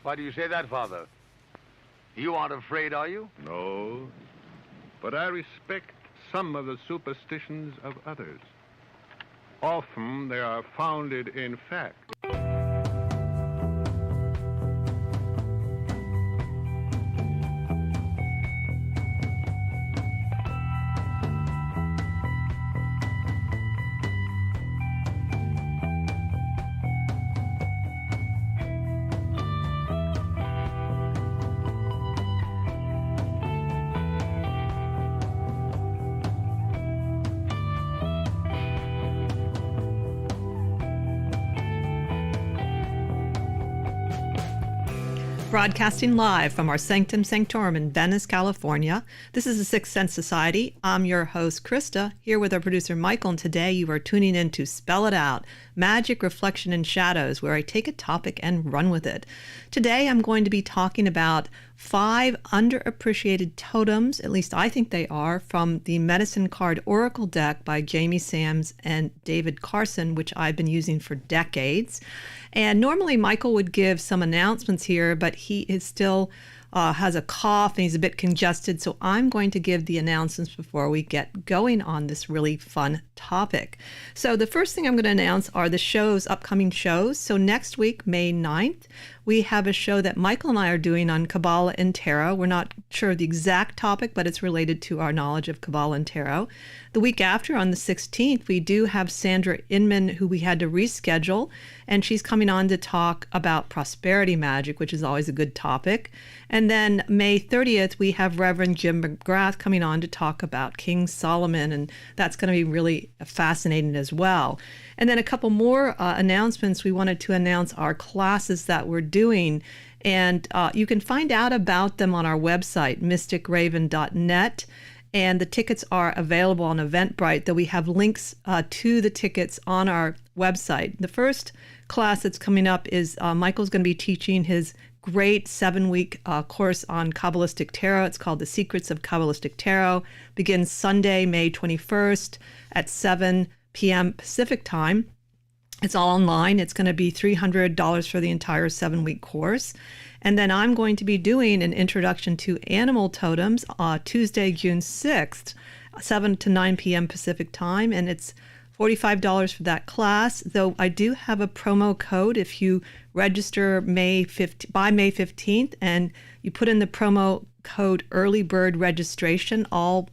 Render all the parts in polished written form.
Why do you say that, Father? You aren't afraid, are you? No, but I respect some of the superstitions of others. Often they are founded in fact. Broadcasting live from our Sanctum Sanctorum in Venice, California. This is the Sixth Sense Society. I'm your host, Krista, here with our producer, Michael, and today you are tuning in to Spell It Out, Magic, Reflection, and Shadows, where I take a topic and run with it. Today I'm going to be talking about 5 underappreciated totems, at least I think they are, from the Medicine Card Oracle deck by Jamie Sams and David Carson, which I've been using for decades. And normally Michael would give some announcements here, but he is still has a cough and he's a bit congested. So I'm going to give the announcements before we get going on this really fun topic. So the first thing I'm going to announce are the shows, upcoming shows. So next week, May 9th, we have a show that Michael and I are doing on Kabbalah and Tarot. We're not sure of the exact topic, but it's related to our knowledge of Kabbalah and Tarot. The week after, on the 16th, we do have Sandra Inman, who we had to reschedule, and she's coming on to talk about prosperity magic, which is always a good topic. And then May 30th, we have Reverend Jim McGrath coming on to talk about King Solomon, and that's going to be really fascinating as well. And then a couple more announcements. We wanted to announce our classes that we're doing, and you can find out about them on our website, mysticraven.net. And the tickets are available on Eventbrite, though we have links to the tickets on our website. The first class that's coming up is Michael's going to be teaching his great 7-week course on Kabbalistic Tarot. It's called The Secrets of Kabbalistic Tarot. Begins Sunday, May 21st at 7 p.m. Pacific time. It's all online. It's going to be $300 for the entire 7-week course. And then I'm going to be doing an introduction to animal totems Tuesday, June 6th, 7 to 9 p.m. Pacific time. And it's $45 for that class, though I do have a promo code if you register by May 15th and you put in the promo code early bird registration all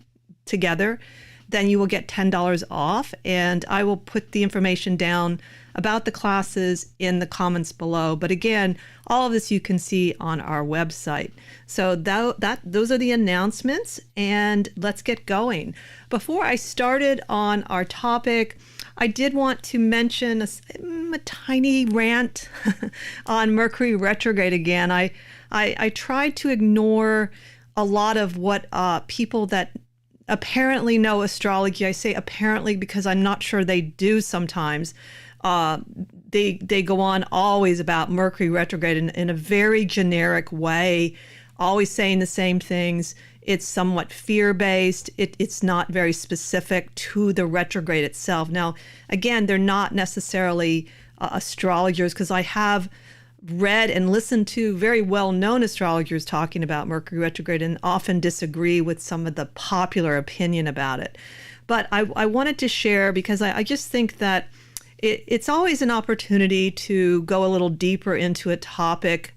together, then you will get $10 off. And I will put the information down about the classes in the comments below. But again, all of this you can see on our website. So those are the announcements, and let's get going. Before I started on our topic, I did want to mention a tiny rant on Mercury retrograde again. I tried to ignore a lot of what people that apparently know astrology, I say apparently because I'm not sure they do sometimes, they go on always about Mercury retrograde in a very generic way, always saying the same things. It's somewhat fear-based. It's not very specific to the retrograde itself. Now, again, they're not necessarily astrologers, because I have read and listened to very well-known astrologers talking about Mercury retrograde and often disagree with some of the popular opinion about it. But I wanted to share because I just think that it's always an opportunity to go a little deeper into a topic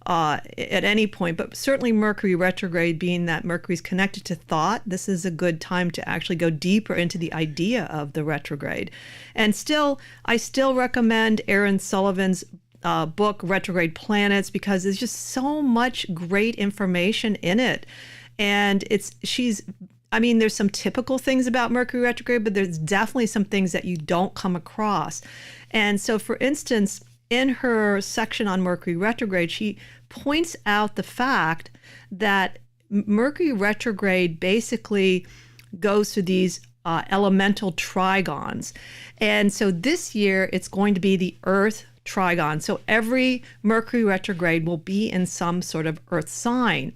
at any point, but certainly Mercury retrograde, being that Mercury's connected to thought, this is a good time to actually go deeper into the idea of the retrograde. And I still recommend Aaron Sullivan's book, Retrograde Planets, because there's just so much great information in it. And there's some typical things about Mercury retrograde, but there's definitely some things that you don't come across. And so, for instance, in her section on Mercury retrograde, she points out the fact that Mercury retrograde basically goes through these elemental trigons. And so this year, it's going to be the Earth trigon. So every Mercury retrograde will be in some sort of Earth sign.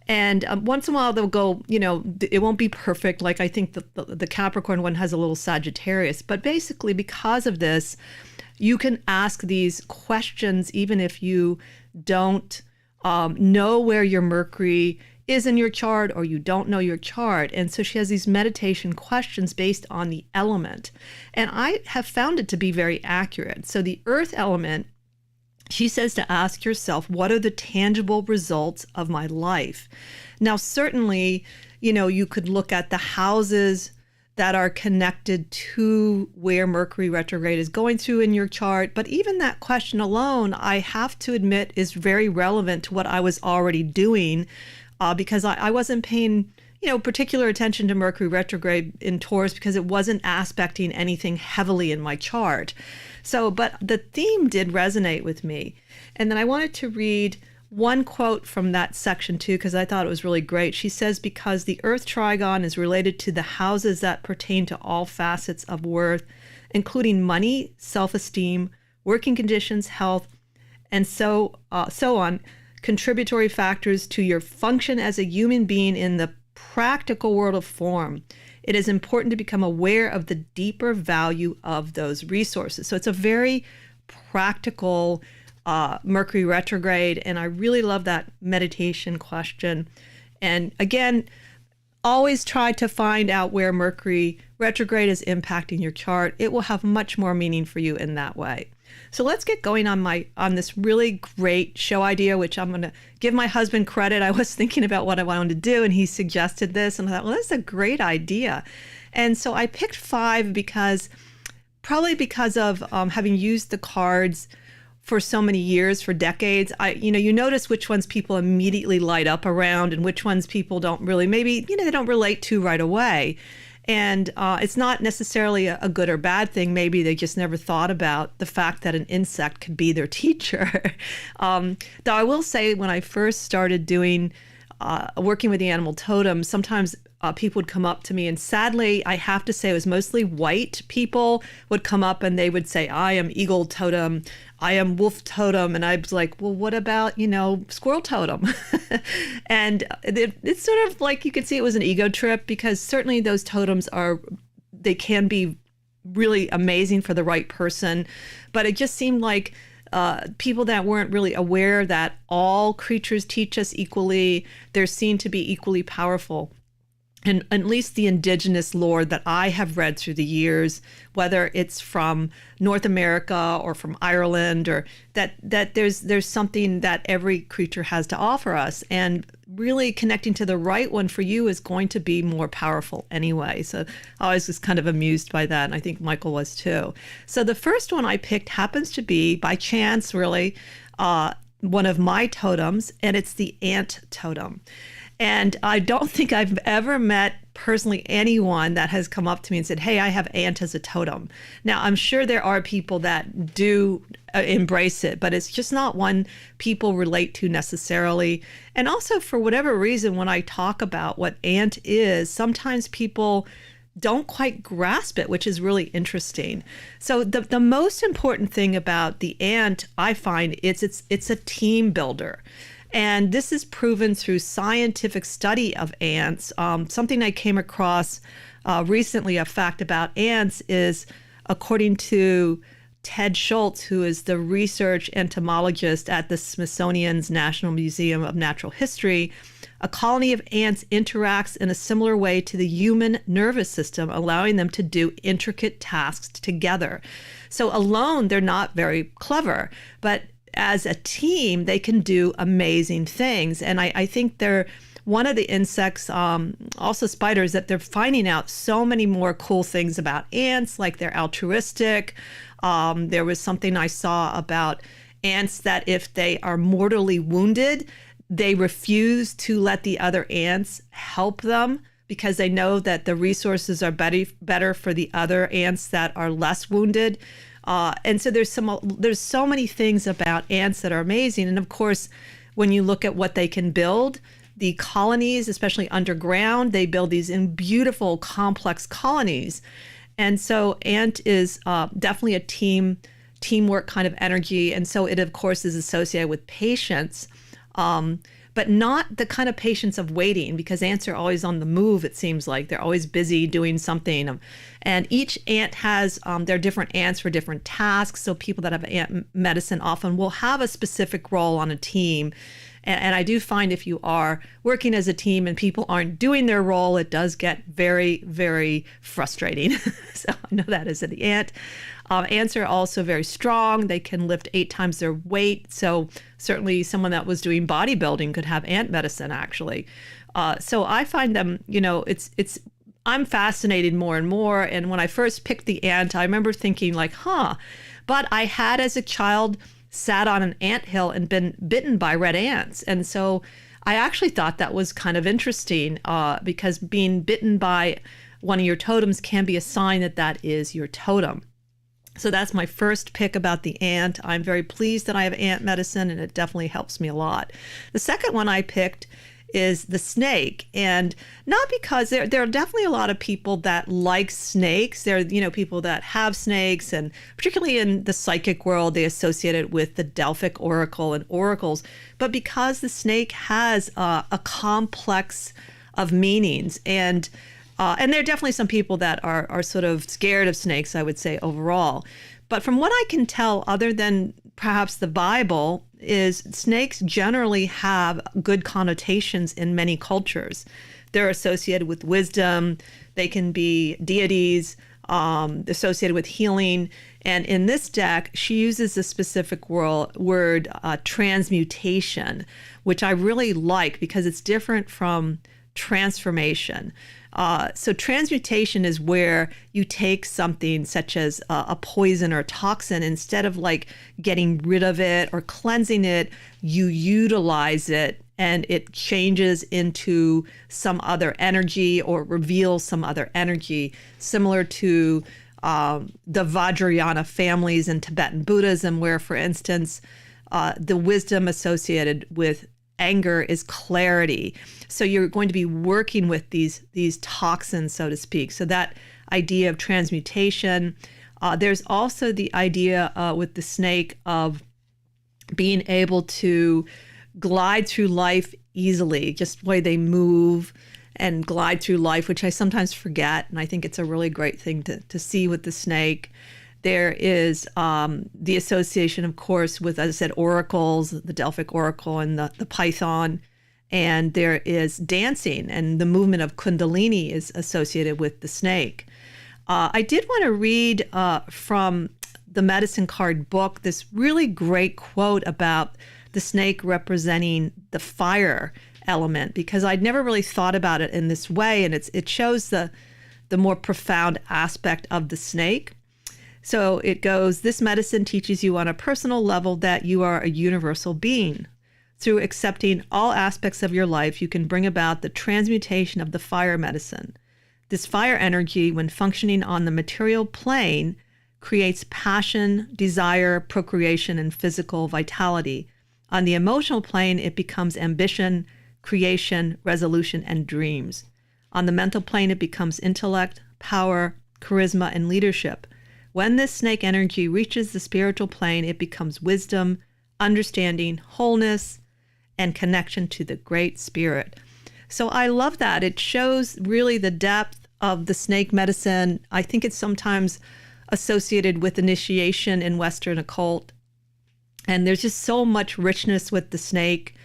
And once in a while, they'll go, it won't be perfect. Like I think the Capricorn one has a little Sagittarius. But basically, because of this, you can ask these questions even if you don't know where your Mercury is in your chart or you don't know your chart. And so she has these meditation questions based on the element. And I have found it to be very accurate. So the earth element, she says to ask yourself, what are the tangible results of my life? Now, certainly, you could look at the houses that are connected to where Mercury retrograde is going through in your chart. But even that question alone, I have to admit, is very relevant to what I was already doing because I wasn't paying particular attention to Mercury retrograde in Taurus because it wasn't aspecting anything heavily in my chart. So, but the theme did resonate with me. And then I wanted to read one quote from that section too, because I thought it was really great. She says, because the Earth trigon is related to the houses that pertain to all facets of worth, including money, self-esteem, working conditions, health, and so on, contributory factors to your function as a human being in the practical world of form. It is important to become aware of the deeper value of those resources. So it's a very practical Mercury retrograde, and I really love that meditation question. And again, always try to find out where Mercury retrograde is impacting your chart. It will have much more meaning for you in that way. So let's get going on this really great show idea, which I'm going to give my husband credit. I was thinking about what I wanted to do, and he suggested this, and I thought, well, that's a great idea. And so I picked 5 because of having used the cards for so many years, for decades. You notice which ones people immediately light up around and which ones people don't really, maybe, they don't relate to right away. And it's not necessarily a good or bad thing. Maybe they just never thought about the fact that an insect could be their teacher. Though I will say, when I first started working with the animal totems, sometimes people would come up to me, and sadly, I have to say it was mostly white people would come up and they would say, I am eagle totem, I am wolf totem. And I was like, well, what about, squirrel totem? And it's sort of like, you could see it was an ego trip, because certainly those totems they can be really amazing for the right person. But it just seemed like people that weren't really aware that all creatures teach us equally, they're seen to be equally powerful. And at least the indigenous lore that I have read through the years, whether it's from North America or from Ireland, or that there's something that every creature has to offer us, and really connecting to the right one for you is going to be more powerful anyway. So I was just kind of amused by that, and I think Michael was too. So the first one I picked happens to be, by chance really, one of my totems, and it's the ant totem. And I don't think I've ever met personally anyone that has come up to me and said, hey, I have ant as a totem. Now, I'm sure there are people that do embrace it, but it's just not one people relate to necessarily. And also, for whatever reason, when I talk about what ant is, sometimes people don't quite grasp it, which is really interesting. So the most important thing about the ant, I find, it's a team builder. And this is proven through scientific study of ants. Something I came across recently, a fact about ants, is according to Ted Schultz, who is the research entomologist at the Smithsonian's National Museum of Natural History, a colony of ants interacts in a similar way to the human nervous system, allowing them to do intricate tasks together. So alone, they're not very clever, but as a team, they can do amazing things. And I think they're one of the insects, also spiders, that they're finding out so many more cool things about ants, like they're altruistic. There was something I saw about ants that if they are mortally wounded, they refuse to let the other ants help them, because they know that the resources are better for the other ants that are less wounded. And so there's so many things about ants that are amazing. And of course, when you look at what they can build, the colonies, especially underground, they build these in beautiful, complex colonies. And so ant is definitely a teamwork kind of energy. And so it, of course, is associated with patience. but not the kind of patience of waiting, because ants are always on the move, it seems like. They're always busy doing something. And each ant has their different ants for different tasks. So people that have ant medicine often will have a specific role on a team. And I do find if you are working as a team and people aren't doing their role, it does get very, very frustrating. So I know that as an ant. Ants are also very strong. They can lift 8 times their weight. So certainly someone that was doing bodybuilding could have ant medicine, actually. So I find them, I'm fascinated more and more. And when I first picked the ant, I remember thinking like, but I had as a child sat on an anthill and been bitten by red ants. And so I actually thought that was kind of interesting because being bitten by one of your totems can be a sign that that is your totem. So that's my first pick about the ant. I'm very pleased that I have ant medicine, and it definitely helps me a lot. The second one I picked is the snake, and not because there are definitely a lot of people that like snakes. There are people that have snakes, and particularly in the psychic world, they associate it with the Delphic oracle and oracles. But because the snake has a complex of meanings, and there are definitely some people that are sort of scared of snakes, I would say, overall. But from what I can tell, other than perhaps the Bible, is snakes generally have good connotations in many cultures. They're associated with wisdom. They can be deities, associated with healing. And in this deck, she uses a specific word, transmutation, which I really like because it's different from transformation. So transmutation is where you take something such as a poison or a toxin, instead of like getting rid of it or cleansing it, you utilize it and it changes into some other energy or reveals some other energy, similar to the Vajrayana families in Tibetan Buddhism, where, for instance, the wisdom associated with anger is clarity. So you're going to be working with these toxins, so to speak. So that idea of transmutation. There's also the idea with the snake of being able to glide through life easily, just the way they move and glide through life, which I sometimes forget. And I think it's a really great thing to see with the snake. There is the association, of course, with, as I said, oracles, the Delphic oracle and the python. And there is dancing, and the movement of Kundalini is associated with the snake. I did want to read from the medicine card book this really great quote about the snake representing the fire element, because I'd never really thought about it in this way, and it shows the more profound aspect of the snake. So it goes, this medicine teaches you on a personal level that you are a universal being. Through accepting all aspects of your life, you can bring about the transmutation of the fire medicine. This fire energy, when functioning on the material plane, creates passion, desire, procreation, and physical vitality. On the emotional plane, it becomes ambition, creation, resolution, and dreams. On the mental plane, it becomes intellect, power, charisma, and leadership. When this snake energy reaches the spiritual plane, it becomes wisdom, understanding, wholeness, and connection to the Great Spirit. So I love that. It shows really the depth of the snake medicine. I think it's sometimes associated with initiation in Western occult. And there's just so much richness with the snake.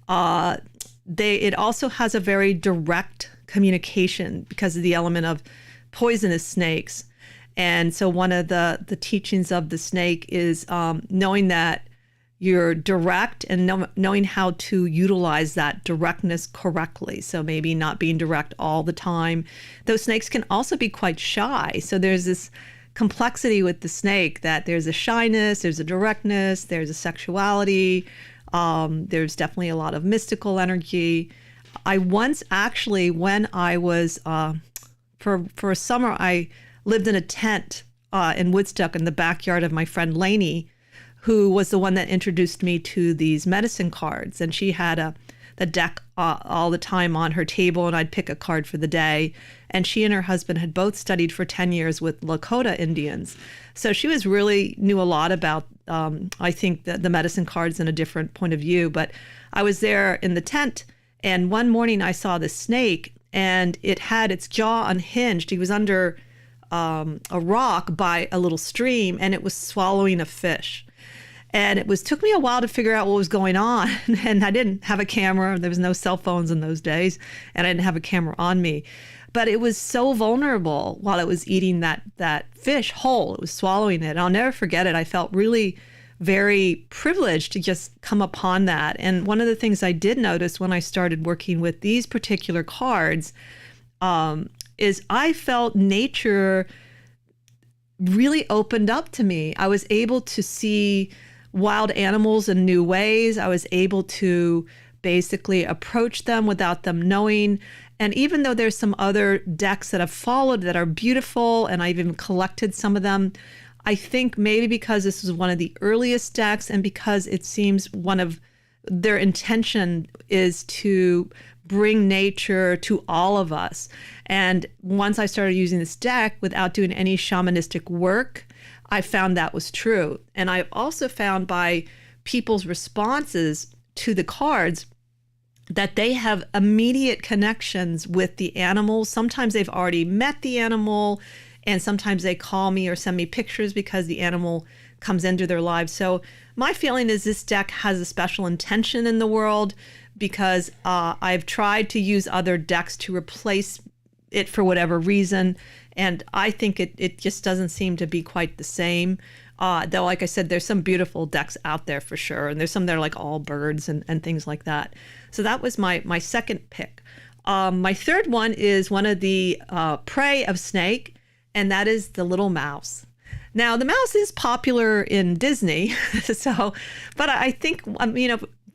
It also has a very direct communication because of the element of poisonous snakes. And so one of the teachings of the snake is knowing that you're direct and knowing how to utilize that directness correctly. So maybe not being direct all the time. Those snakes can also be quite shy. So there's this complexity with the snake, that there's a shyness, there's a directness, there's a sexuality, there's definitely a lot of mystical energy. I once actually, when I was, for a summer, I lived in a tent in Woodstock in the backyard of my friend Lainey, who was the one that introduced me to these medicine cards. And she had the deck all the time on her table, and I'd pick a card for the day. And she and her husband had both studied for 10 years with Lakota Indians. So she knew a lot about, I think, the medicine cards in a different point of view. But I was there in the tent, and one morning I saw the snake, and it had its jaw unhinged. He was under a rock by a little stream, and it was swallowing a fish. And took me a while to figure out what was going on. And I didn't have a camera. There was no cell phones in those days, and I didn't have a camera on me. But it was so vulnerable while it was eating that fish whole. It was swallowing it. And I'll never forget it. I felt really very privileged to just come upon that. And one of the things I did notice when I started working with these particular cards is I felt nature really opened up to me. I was able to see wild animals in new ways. I was able to basically approach them without them knowing. And even though there's some other decks that have followed that are beautiful, and I've even collected some of them, I think maybe because this was one of the earliest decks, and because it seems one of their intention is to bring nature to all of us. And once I started using this deck without doing any shamanistic work, I found that was true. And I've also found by people's responses to the cards that they have immediate connections with the animals. Sometimes they've already met the animal, and sometimes they call me or send me pictures because the animal comes into their lives. So my feeling is this deck has a special intention in the world, because I've tried to use other decks to replace it for whatever reason, and I think it just doesn't seem to be quite the same. Though, like I said, there's some beautiful decks out there for sure, and there's some that are like all birds and things like that. So that was my second pick. My third one is one of the prey of snake, and that is the little mouse. Now, the mouse is popular in Disney, but I think,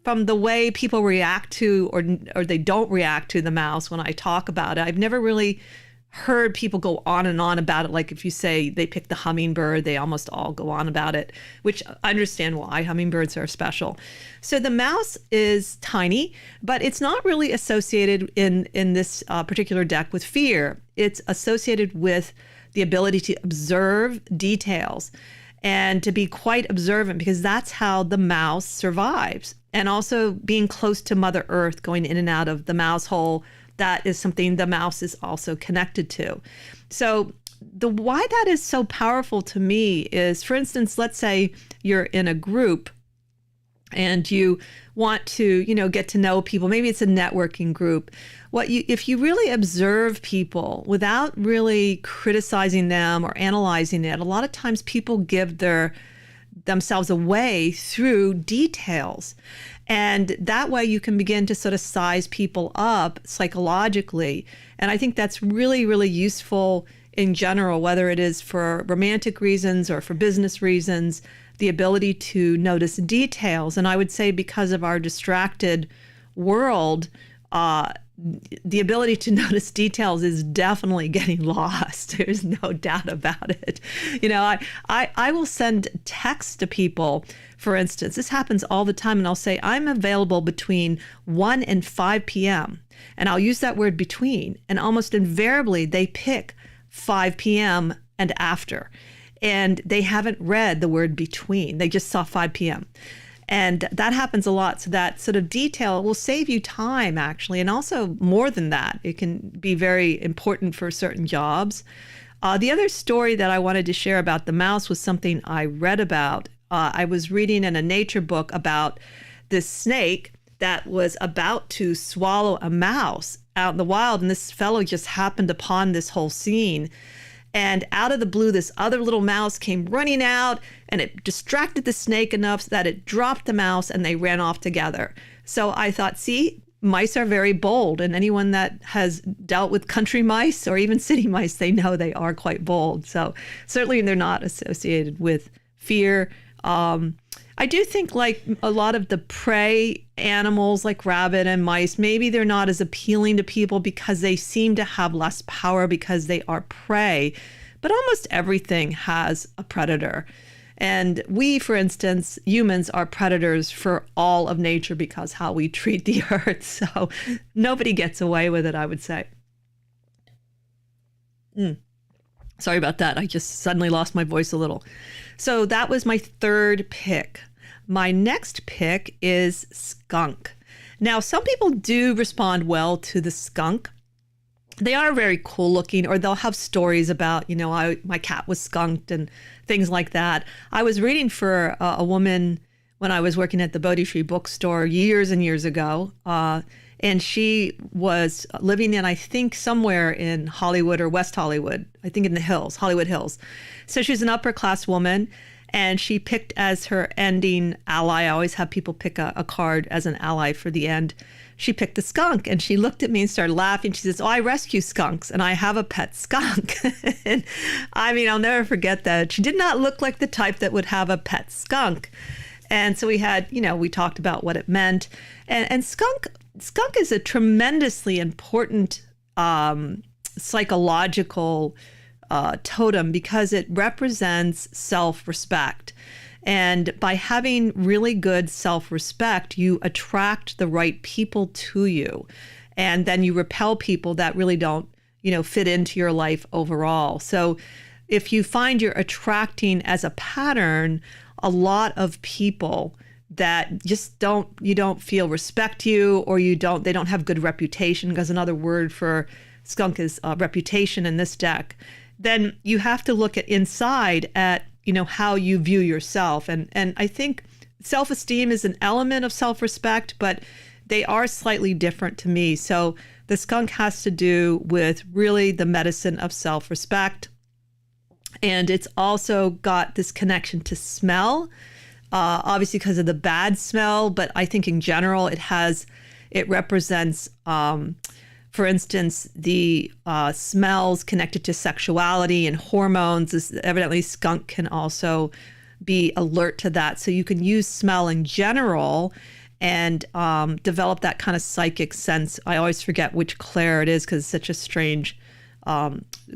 from the way people react to or they don't react to the mouse when I talk about it, I've never really heard people go on and on about it. Like if you say they pick the hummingbird, they almost all go on about it, which I understand why. Hummingbirds are special. So the mouse is tiny, but it's not really associated in this particular deck with fear. It's associated with the ability to observe details and to be quite observant, because that's how the mouse survives. And also being close to Mother Earth, going in and out of the mouse hole, that is something the mouse is also connected to. So why that is so powerful to me is, for instance, let's say you're in a group and you want to, get to know people. Maybe it's a networking group. If you really observe people without really criticizing them or analyzing it, a lot of times people give themselves away through details. And that way you can begin to sort of size people up psychologically. And I think that's really, really useful in general, whether it is for romantic reasons or for business reasons, the ability to notice details. And I would say because of our distracted world, the ability to notice details is definitely getting lost. There's no doubt about it. I will send texts to people, for instance. This happens all the time, and I'll say, I'm available between 1 and 5 p.m. And I'll use that word between, and almost invariably they pick 5 p.m. and after. And they haven't read the word between. They just saw 5 p.m. And that happens a lot. So that sort of detail will save you time, actually. And also more than that, it can be very important for certain jobs. The other story that I wanted to share about the mouse was something I read about. I was reading in a nature book about this snake that was about to swallow a mouse out in the wild. And this fellow just happened upon this whole scene. And out of the blue, this other little mouse came running out, and it distracted the snake enough so that it dropped the mouse and they ran off together. So I thought, see, mice are very bold. And anyone that has dealt with country mice or even city mice, they know they are quite bold. So certainly they're not associated with fear. I do think like a lot of the prey animals like rabbit and mice, maybe they're not as appealing to people because they seem to have less power because they are prey. But almost everything has a predator. And we, for instance, humans are predators for all of nature because how we treat the earth. So nobody gets away with it, I would say. Sorry about that. I just suddenly lost my voice a little. So that was my third pick. My next pick is skunk. Now, some people do respond well to the skunk. They are very cool looking, or they'll have stories about, my cat was skunked and things like that. I was reading for a woman when I was working at the Bodhi Tree bookstore years and years ago. And she was living in, I think, somewhere in Hollywood or West Hollywood, I think in the hills, Hollywood Hills. So she's an upper class woman, and she picked as her ending ally. I always have people pick a card as an ally for the end. She picked the skunk, and she looked at me and started laughing. She says, "Oh, I rescue skunks, and I have a pet skunk." And I mean, I'll never forget that. She did not look like the type that would have a pet skunk. And so we had, we talked about what it meant. And skunk is a tremendously important psychological totem because it represents self-respect. And by having really good self-respect, you attract the right people to you. And then you repel people that really don't, fit into your life overall. So if you find you're attracting as a pattern a lot of people that just don't feel respect you, or they don't have good reputation, because another word for skunk is reputation in this deck, then you have to look at inside at, how you view yourself. And I think self-esteem is an element of self-respect, but they are slightly different to me. So the skunk has to do with really the medicine of self-respect. And it's also got this connection to smell, obviously because of the bad smell, but I think in general it represents, for instance, the smells connected to sexuality and hormones. Evidently, skunk can also be alert to that. So you can use smell in general and develop that kind of psychic sense. I always forget which Claire it is because it's such a strange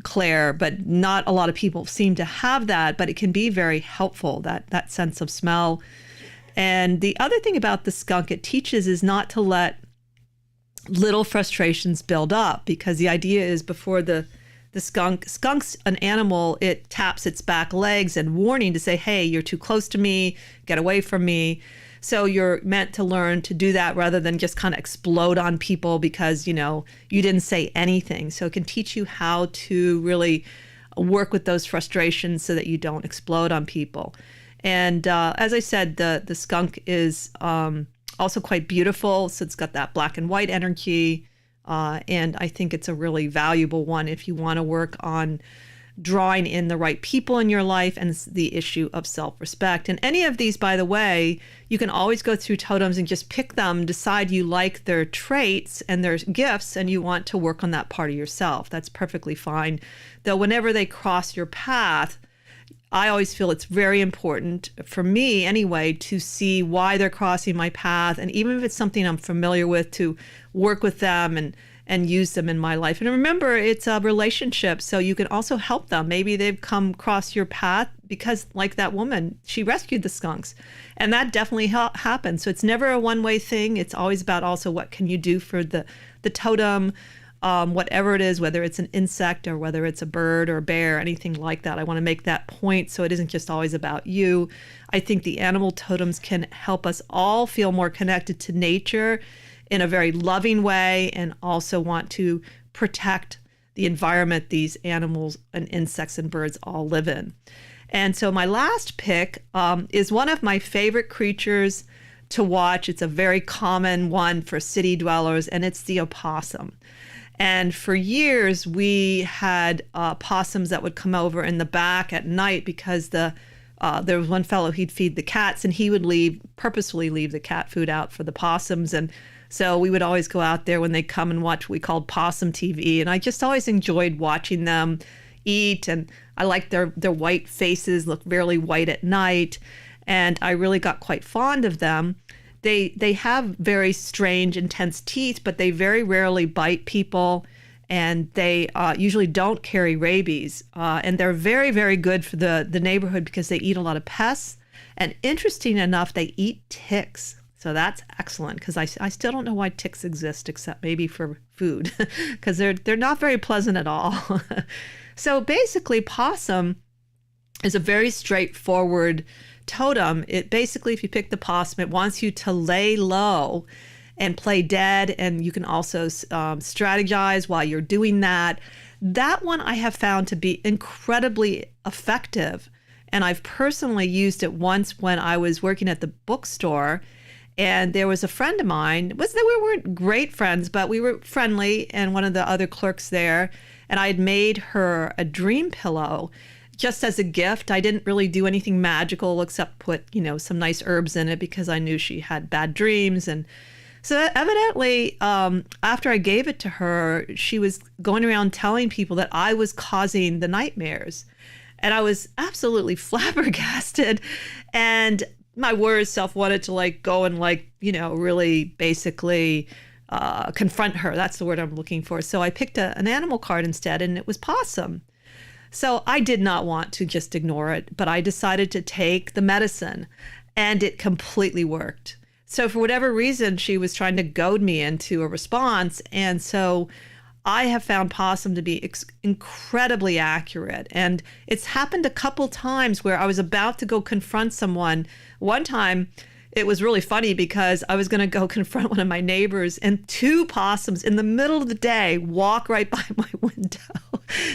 Claire, but not a lot of people seem to have that, but it can be very helpful, that sense of smell. And the other thing about the skunk it teaches is not to let little frustrations build up, because the idea is before the skunk's an animal, it taps its back legs and warning to say, hey, you're too close to me, get away from me. So you're meant to learn to do that rather than just kind of explode on people because, you didn't say anything. So it can teach you how to really work with those frustrations so that you don't explode on people. And as I said, the skunk is also quite beautiful. So it's got that black and white energy. And I think it's a really valuable one if you want to work on drawing in the right people in your life and the issue of self-respect. And any of these, by the way, you can always go through totems and just pick them, decide you like their traits and their gifts, and you want to work on that part of yourself. That's perfectly fine. Though whenever they cross your path, I always feel it's very important, for me anyway, to see why they're crossing my path. And even if it's something I'm familiar with, to work with them and use them in my life. And remember, it's a relationship, so you can also help them. Maybe they've come across your path because, like that woman, she rescued the skunks. And that definitely happens. So it's never a one-way thing. It's always about also what can you do for the totem, whatever it is, whether it's an insect or whether it's a bird or a bear, anything like that. I want to make that point so it isn't just always about you. I think the animal totems can help us all feel more connected to nature in a very loving way, and also want to protect the environment these animals and insects and birds all live in. And so my last pick is one of my favorite creatures to watch. It's a very common one for city dwellers, and it's the opossum. And for years, we had possums that would come over in the back at night because there was one fellow, he'd feed the cats, and he would purposefully leave the cat food out for the possums. And so we would always go out there when they come and watch what we called possum TV. And I just always enjoyed watching them eat. And I liked their white faces, look really white at night. And I really got quite fond of them. They have very strange, intense teeth, but they very rarely bite people. and they usually don't carry rabies. And they're very, very good for the neighborhood because they eat a lot of pests. And interesting enough, they eat ticks. So that's excellent because I still don't know why ticks exist except maybe for food because they're not very pleasant at all. So basically, possum is a very straightforward totem. It basically, if you pick the possum, it wants you to lay low and play dead, and you can also strategize while you're doing that. That one I have found to be incredibly effective, and I've personally used it once when I was working at the bookstore, and there was a friend of mine. We weren't great friends, but we were friendly, and one of the other clerks there, and I had made her a dream pillow just as a gift. I didn't really do anything magical except put, some nice herbs in it because I knew she had bad dreams. And so evidently, after I gave it to her, she was going around telling people that I was causing the nightmares. And I was absolutely flabbergasted. And my worst self wanted to go and really basically confront her. That's the word I'm looking for. So I picked an animal card instead, and it was possum. So I did not want to just ignore it, but I decided to take the medicine, and it completely worked. So for whatever reason, she was trying to goad me into a response. And so I have found possum to be incredibly accurate. And it's happened a couple times where I was about to go confront someone. One time, it was really funny because I was going to go confront one of my neighbors, and 2 possums in the middle of the day walk right by my window.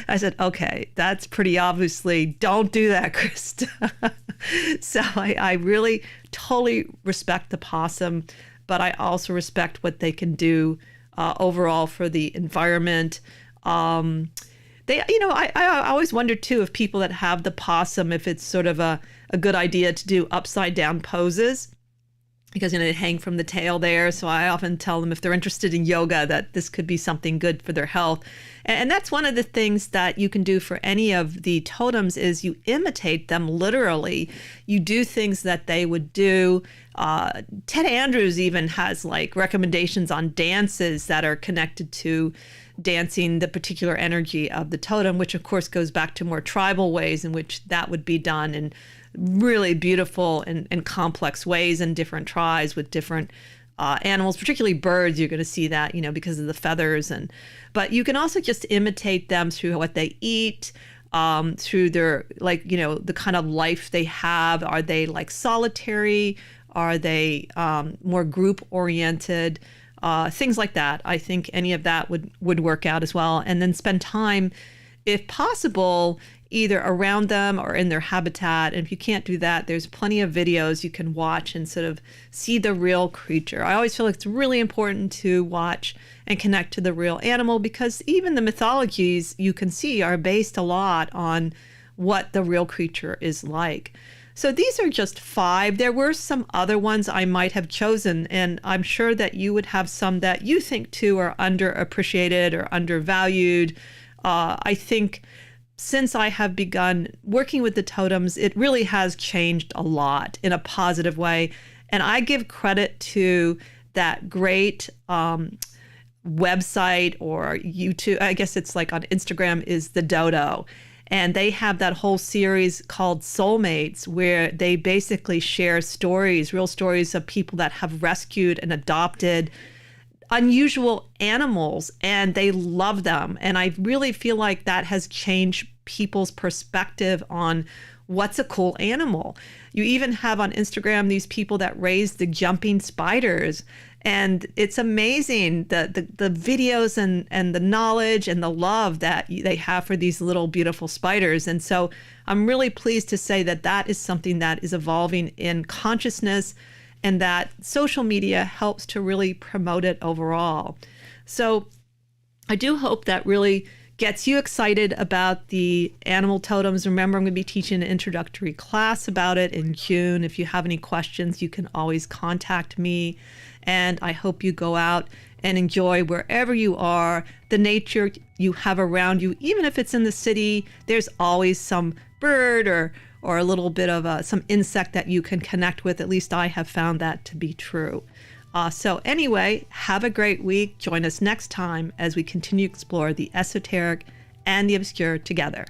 I said, okay, that's pretty obviously, don't do that, Krista. So I really totally respect the possum, but I also respect what they can do overall for the environment. I always wonder too if people that have the possum, if it's sort of a good idea to do upside down poses, because they hang from the tail there. So I often tell them if they're interested in yoga that this could be something good for their health. And that's one of the things that you can do for any of the totems is you imitate them literally. You do things that they would do. Ted Andrews even has recommendations on dances that are connected to dancing the particular energy of the totem, which of course goes back to more tribal ways in which that would be done in really beautiful and complex ways in different tribes with different animals, particularly birds. You're going to see that, because of the feathers. But you can also just imitate them through what they eat, through their, the kind of life they have. Are they solitary? Are they more group oriented? Things like that. I think any of that would work out as well. And then spend time, if possible, either around them or in their habitat. And if you can't do that, there's plenty of videos you can watch and sort of see the real creature. I always feel like it's really important to watch and connect to the real animal because even the mythologies you can see are based a lot on what the real creature is like. So these are just 5. There were some other ones I might have chosen, and I'm sure that you would have some that you think too are underappreciated or undervalued. I think since I have begun working with the totems, it really has changed a lot in a positive way. And I give credit to that great website or YouTube, I guess it's on Instagram, is the Dodo. And they have that whole series called Soulmates, where they basically share stories, real stories of people that have rescued and adopted unusual animals, and they love them. And I really feel like that has changed people's perspective on what's a cool animal. You even have on Instagram these people that raise the jumping spiders, and it's amazing the videos and the knowledge and the love that they have for these little beautiful spiders. And so I'm really pleased to say that that is something that is evolving in consciousness, and that social media helps to really promote it overall. So I do hope that really gets you excited about the animal totems. Remember, I'm going to be teaching an introductory class about it in June. If you have any questions, you can always contact me. And I hope you go out and enjoy wherever you are, the nature you have around you. Even if it's in the city, there's always some bird or a little bit of some insect that you can connect with. At least I have found that to be true. So anyway, have a great week. Join us next time as we continue to explore the esoteric and the obscure together.